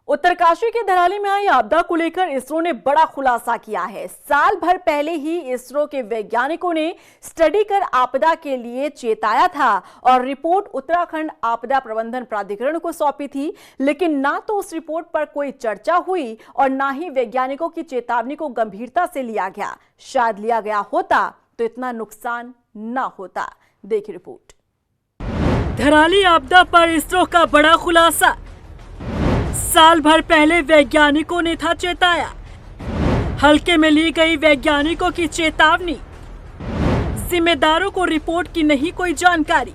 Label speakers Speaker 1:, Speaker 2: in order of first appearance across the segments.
Speaker 1: उत्तरकाशी के धराली में आई आपदा को लेकर इसरो ने बड़ा खुलासा किया है। साल भर पहले ही इसरो के वैज्ञानिकों ने स्टडी कर आपदा के लिए चेताया था और रिपोर्ट उत्तराखंड आपदा प्रबंधन प्राधिकरण को सौंपी थी, लेकिन ना तो उस रिपोर्ट पर कोई चर्चा हुई और ना ही वैज्ञानिकों की चेतावनी को गंभीरता से लिया गया। शायद लिया गया होता तो इतना नुकसान न होता। देखिए रिपोर्ट। धराली आपदा पर इसरो का बड़ा खुलासा। साल भर पहले वैज्ञानिकों ने था चेताया, हल्के में ली गई वैज्ञानिकों की चेतावनी, जिम्मेदारों को रिपोर्ट की नहीं कोई जानकारी।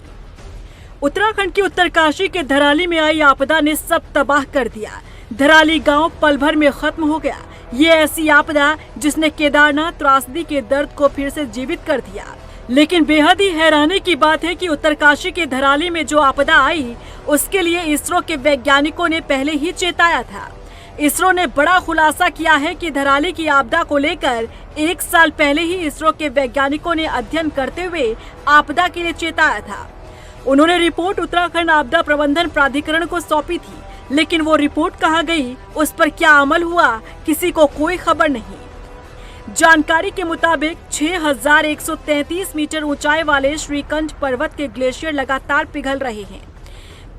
Speaker 1: उत्तराखंड के उत्तरकाशी के धराली में आई आपदा ने सब तबाह कर दिया। धराली गांव पल भर में खत्म हो गया। ये ऐसी आपदा जिसने केदारनाथ त्रासदी के दर्द को फिर से जीवित कर दिया। लेकिन बेहद ही हैरानी की बात है कि उत्तरकाशी के धराली में जो आपदा आई उसके लिए इसरो के वैज्ञानिकों ने पहले ही चेताया था। इसरो ने बड़ा खुलासा किया है कि धराली की आपदा को लेकर 1 साल पहले ही इसरो के वैज्ञानिकों ने अध्ययन करते हुए आपदा के लिए चेताया था। उन्होंने रिपोर्ट उत्तराखंड आपदा प्रबंधन प्राधिकरण को सौंपी थी, लेकिन वो रिपोर्ट कहाँ गई, उस पर क्या अमल हुआ, किसी को कोई खबर नहीं। जानकारी के मुताबिक 6133 मीटर ऊंचाई वाले श्रीकंठ पर्वत के ग्लेशियर लगातार पिघल रहे हैं।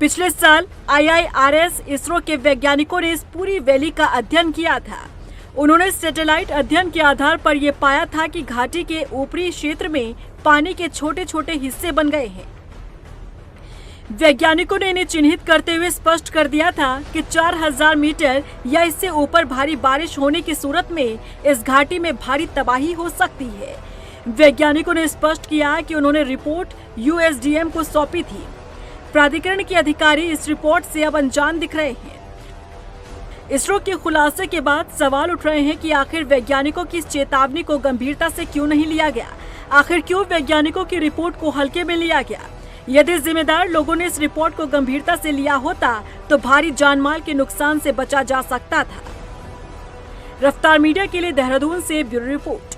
Speaker 1: पिछले साल IIRS इसरो के वैज्ञानिकों ने इस पूरी वैली का अध्ययन किया था। उन्होंने सैटेलाइट अध्ययन के आधार पर यह पाया था कि घाटी के ऊपरी क्षेत्र में पानी के छोटे छोटे हिस्से बन गए हैं। वैज्ञानिकों ने इन्हें चिन्हित करते हुए स्पष्ट कर दिया था कि 4000 मीटर या इससे ऊपर भारी बारिश होने की सूरत में इस घाटी में भारी तबाही हो सकती है। वैज्ञानिकों ने स्पष्ट किया कि उन्होंने रिपोर्ट USDM को सौंपी थी। प्राधिकरण के अधिकारी इस रिपोर्ट से अब अनजान दिख रहे हैं। इसरो के खुलासे के बाद सवाल उठ रहे हैं कि आखिर वैज्ञानिकों की इस चेतावनी को गंभीरता से क्यों नहीं लिया गया। आखिर क्यों वैज्ञानिकों की रिपोर्ट को हल्के में लिया गया। यदि जिम्मेदार लोगों ने इस रिपोर्ट को गंभीरता से लिया होता तो भारी जानमाल के नुकसान से बचा जा सकता था। रफ्तार मीडिया के लिए देहरादून से ब्यूरो रिपोर्ट।